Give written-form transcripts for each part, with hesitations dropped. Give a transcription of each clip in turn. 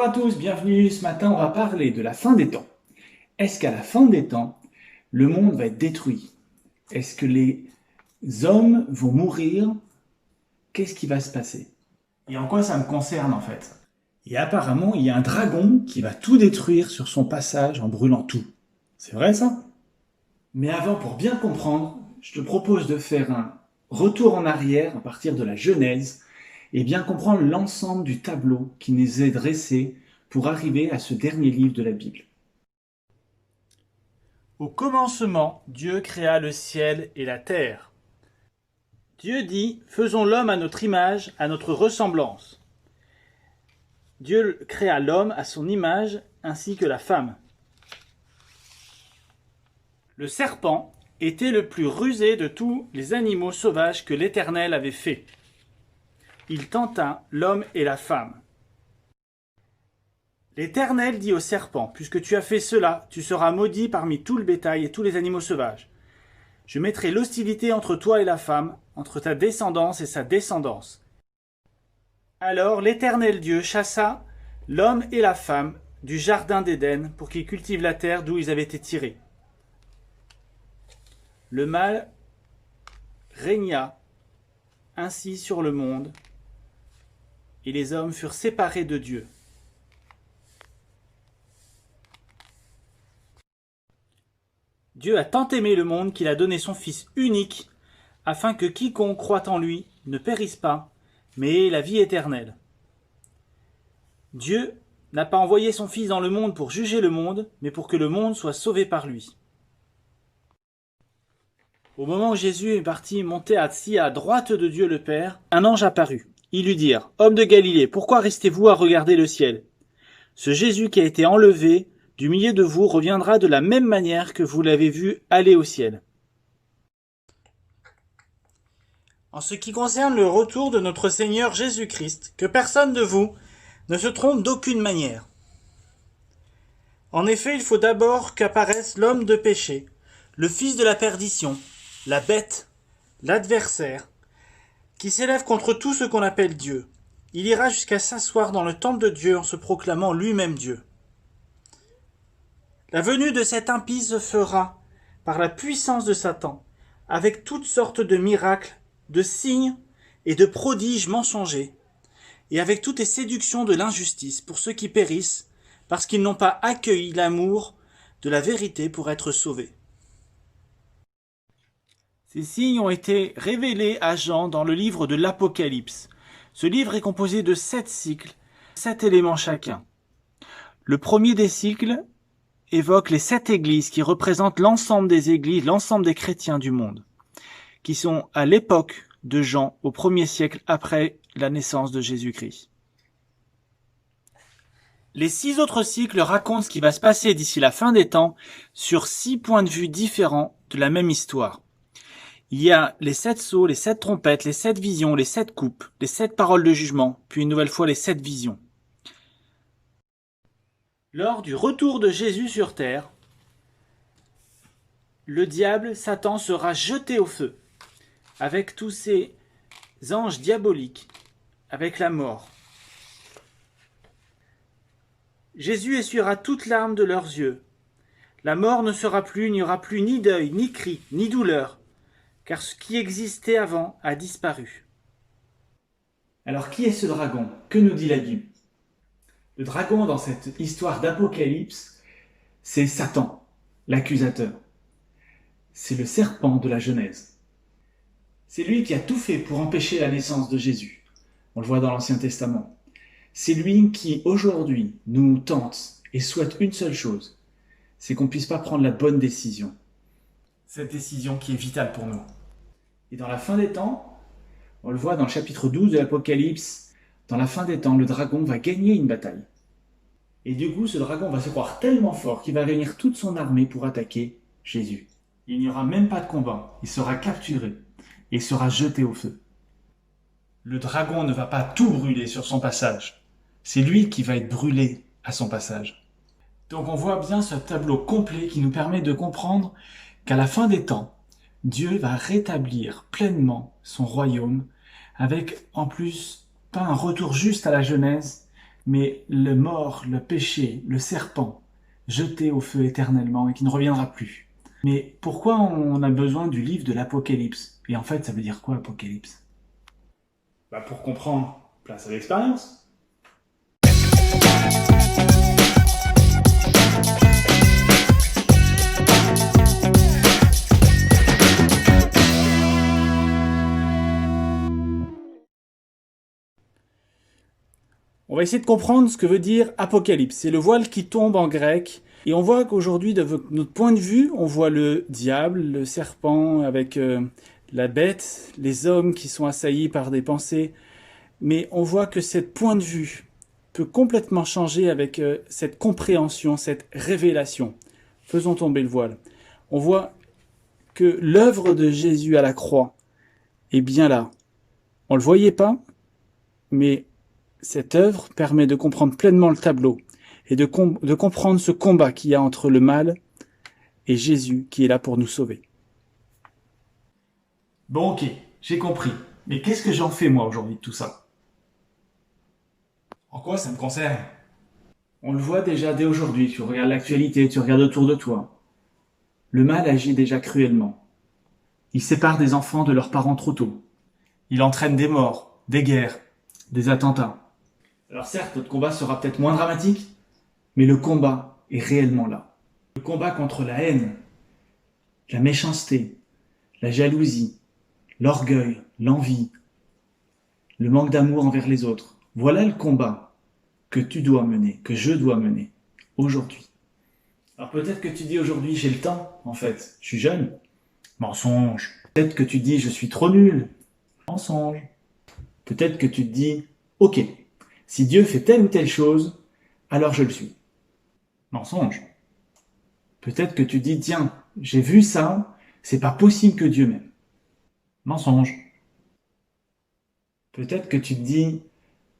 à tous, bienvenue. Ce matin, on va parler de la fin des temps. Est-ce qu'à la fin des temps, le monde va être détruit? Est-ce que les hommes vont mourir? Qu'est-ce qui va se passer? Et en quoi ça me concerne en fait? Et apparemment, il y a un dragon qui va tout détruire sur son passage en brûlant tout. C'est vrai ça? Mais avant, pour bien comprendre, je te propose de faire un retour en arrière à partir de la Genèse et bien comprendre l'ensemble du tableau qui nous est dressé pour arriver à ce dernier livre de la Bible. Au commencement, Dieu créa le ciel et la terre. Dieu dit, faisons l'homme à notre image, à notre ressemblance. Dieu créa l'homme à son image, ainsi que la femme. Le serpent était le plus rusé de tous les animaux sauvages que l'Éternel avait fait. Il tenta l'homme et la femme. L'Éternel dit au serpent, puisque tu as fait cela, tu seras maudit parmi tout le bétail et tous les animaux sauvages. Je mettrai l'hostilité entre toi et la femme, entre ta descendance et sa descendance. Alors l'Éternel Dieu chassa l'homme et la femme du jardin d'Éden pour qu'ils cultivent la terre d'où ils avaient été tirés. Le mal régna ainsi sur le monde, et les hommes furent séparés de Dieu. Dieu a tant aimé le monde qu'il a donné son Fils unique, afin que quiconque croit en lui ne périsse pas, mais ait la vie éternelle. Dieu n'a pas envoyé son Fils dans le monde pour juger le monde, mais pour que le monde soit sauvé par lui. Au moment où Jésus est parti monter assis à droite de Dieu le Père, un ange apparut. Ils lui dirent, « Homme de Galilée, pourquoi restez-vous à regarder le ciel? Ce Jésus qui a été enlevé du milieu de vous reviendra de la même manière que vous l'avez vu aller au ciel. » En ce qui concerne le retour de notre Seigneur Jésus-Christ, que personne de vous ne se trompe d'aucune manière. En effet, il faut d'abord qu'apparaisse l'homme de péché, le fils de la perdition, la bête, l'adversaire, qui s'élève contre tout ce qu'on appelle Dieu. Il ira jusqu'à s'asseoir dans le temple de Dieu en se proclamant lui-même Dieu. La venue de cet impie se fera par la puissance de Satan, avec toutes sortes de miracles, de signes et de prodiges mensongers, et avec toutes les séductions de l'injustice pour ceux qui périssent, parce qu'ils n'ont pas accueilli l'amour de la vérité pour être sauvés. Ces signes ont été révélés à Jean dans le livre de l'Apocalypse. Ce livre est composé de 7 cycles, 7 éléments chacun. Le premier des cycles évoque les 7 églises qui représentent l'ensemble des églises, l'ensemble des chrétiens du monde, qui sont à l'époque de Jean, au 1er siècle après la naissance de Jésus-Christ. Les 6 autres cycles racontent ce qui va se passer d'ici la fin des temps sur 6 points de vue différents de la même histoire. Il y a les 7 sceaux, les 7 trompettes, les 7 visions, les 7 coupes, les 7 paroles de jugement, puis une nouvelle fois les 7 visions. Lors du retour de Jésus sur terre, le diable, Satan, sera jeté au feu, avec tous ses anges diaboliques, avec la mort. Jésus essuiera toute larme de leurs yeux. La mort ne sera plus, il n'y aura plus ni deuil, ni cri, ni douleur, car ce qui existait avant a disparu. Alors qui est ce dragon? Que nous dit la Bible? Le dragon dans cette histoire d'Apocalypse, c'est Satan, l'accusateur. C'est le serpent de la Genèse. C'est lui qui a tout fait pour empêcher la naissance de Jésus. On le voit dans l'Ancien Testament. C'est lui qui, aujourd'hui, nous tente et souhaite une seule chose, c'est qu'on ne puisse pas prendre la bonne décision. Cette décision qui est vitale pour nous. Et dans la fin des temps, on le voit dans le chapitre 12 de l'Apocalypse, dans la fin des temps, le dragon va gagner une bataille. Et du coup, ce dragon va se croire tellement fort qu'il va réunir toute son armée pour attaquer Jésus. Il n'y aura même pas de combat, il sera capturé et sera jeté au feu. Le dragon ne va pas tout brûler sur son passage. C'est lui qui va être brûlé à son passage. Donc on voit bien ce tableau complet qui nous permet de comprendre qu'à la fin des temps, Dieu va rétablir pleinement son royaume avec en plus pas un retour juste à la Genèse, mais le mort, le péché, le serpent, jeté au feu éternellement et qui ne reviendra plus. Mais pourquoi on a besoin du livre de l'Apocalypse? Et en fait, ça veut dire quoi, Apocalypse? Pour comprendre, place à l'expérience. On va essayer de comprendre ce que veut dire Apocalypse. C'est le voile qui tombe en grec. Et on voit qu'aujourd'hui, de notre point de vue, on voit le diable, le serpent avec la bête, les hommes qui sont assaillis par des pensées. Mais on voit que ce point de vue peut complètement changer avec cette compréhension, cette révélation. Faisons tomber le voile. On voit que l'œuvre de Jésus à la croix est bien là. On ne le voyait pas, mais cette œuvre permet de comprendre pleinement le tableau et de comprendre ce combat qu'il y a entre le mal et Jésus qui est là pour nous sauver. Bon, ok, j'ai compris. Mais qu'est-ce que j'en fais moi aujourd'hui de tout ça? En quoi ça me concerne? On le voit déjà dès aujourd'hui, tu regardes l'actualité, tu regardes autour de toi. Le mal agit déjà cruellement. Il sépare des enfants de leurs parents trop tôt. Il entraîne des morts, des guerres, des attentats. Alors certes, notre combat sera peut-être moins dramatique, mais le combat est réellement là. Le combat contre la haine, la méchanceté, la jalousie, l'orgueil, l'envie, le manque d'amour envers les autres. Voilà le combat que tu dois mener, que je dois mener aujourd'hui. Alors peut-être que tu dis aujourd'hui, j'ai le temps, en fait, je suis jeune. Mensonge. Peut-être que tu dis, je suis trop nul. Mensonge. Peut-être que tu te dis, ok, si Dieu fait telle ou telle chose, alors je le suis. Mensonge. Peut-être que tu dis, tiens, j'ai vu ça, c'est pas possible que Dieu m'aime. Mensonge. Peut-être que tu te dis,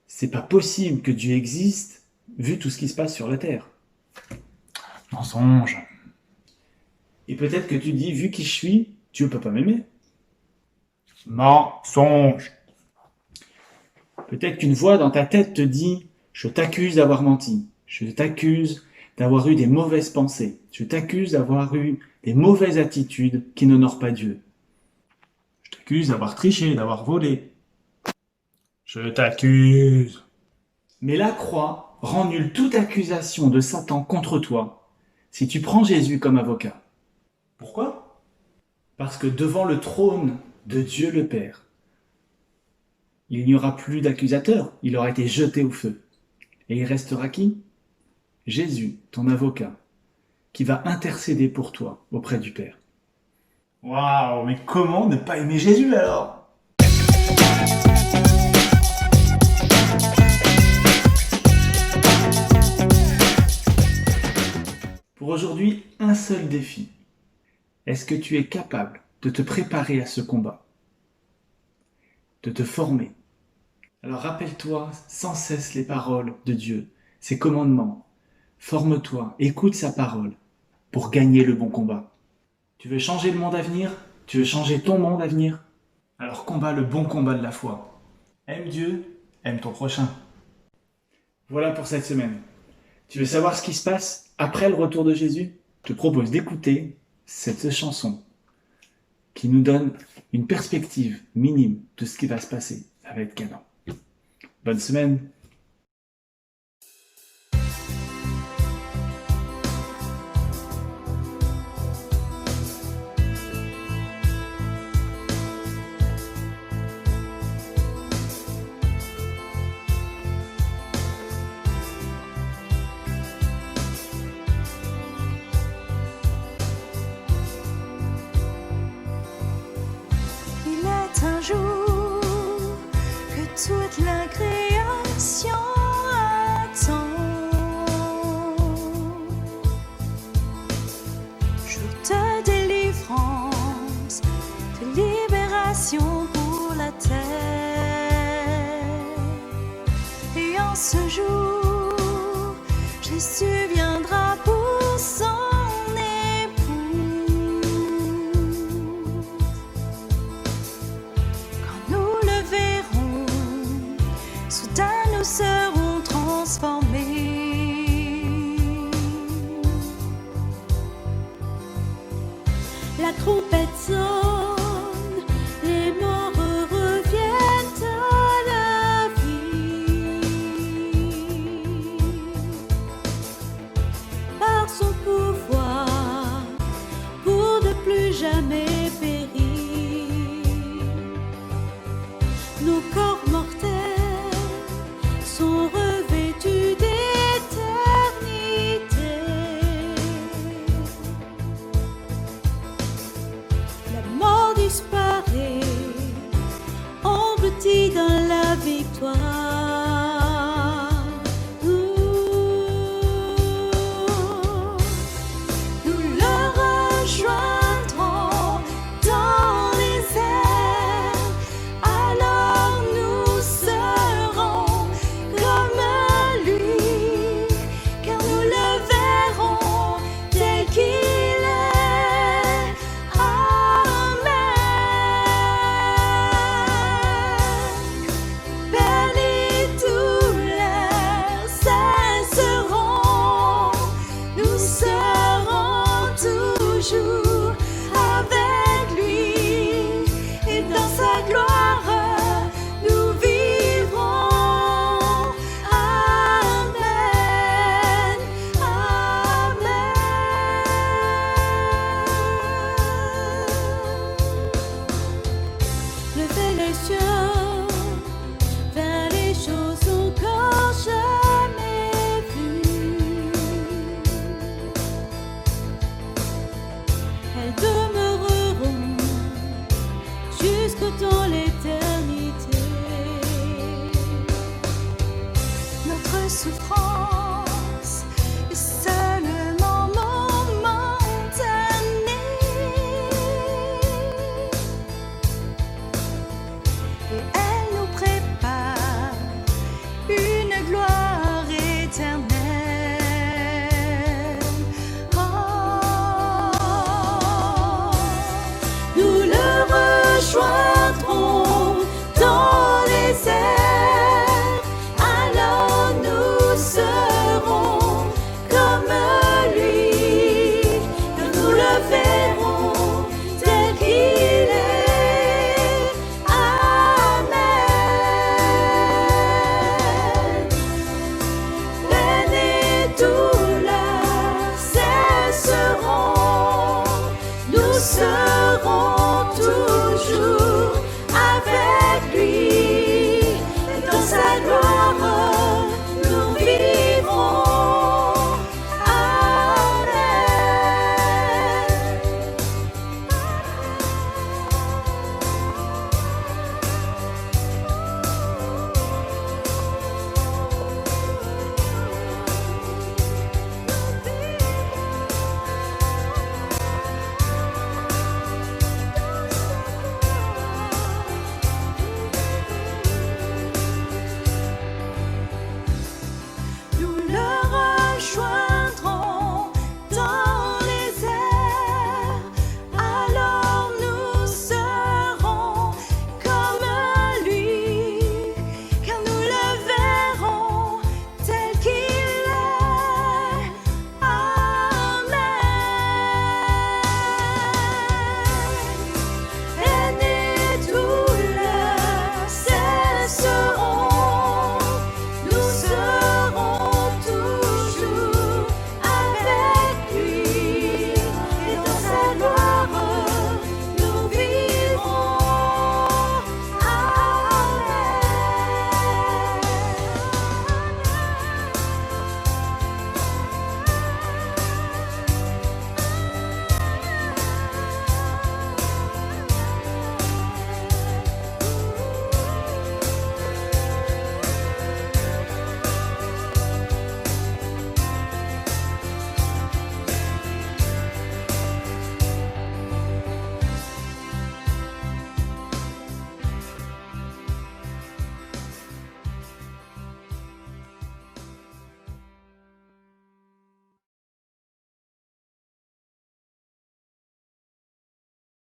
c'est pas possible que Dieu existe, vu tout ce qui se passe sur la terre. Mensonge. Et peut-être que tu dis, vu qui je suis, Dieu peut pas m'aimer. Mensonge. Peut-être qu'une voix dans ta tête te dit « Je t'accuse d'avoir menti. Je t'accuse d'avoir eu des mauvaises pensées. Je t'accuse d'avoir eu des mauvaises attitudes qui n'honorent pas Dieu. Je t'accuse d'avoir triché, d'avoir volé. Je t'accuse. » Mais la croix rend nulle toute accusation de Satan contre toi si tu prends Jésus comme avocat. Pourquoi? Parce que devant le trône de Dieu le Père, il n'y aura plus d'accusateur, il aura été jeté au feu. Et il restera qui? Jésus, ton avocat, qui va intercéder pour toi auprès du Père. Waouh, mais comment ne pas aimer Jésus alors? Pour aujourd'hui, un seul défi. Est-ce que tu es capable de te préparer à ce combat? De te former? Alors rappelle-toi sans cesse les paroles de Dieu, ses commandements. Forme-toi, écoute sa parole pour gagner le bon combat. Tu veux changer le monde à venir? Tu veux changer ton monde à venir? Alors combat le bon combat de la foi. Aime Dieu, aime ton prochain. Voilà pour cette semaine. Tu veux savoir ce qui se passe après le retour de Jésus? Je te propose d'écouter cette chanson qui nous donne une perspective minime de ce qui va se passer. Ça va être canon. Bonne semaine. Il est un jour que toute la création attend. Jour de délivrance, de libération pour la terre. Et en ce jour, Jésus viendra pour son époux. Quand nous le verrons, soudain nous serons transformés. trompette sonne, les morts reviennent à la vie. Par son pouvoir, pour ne plus jamais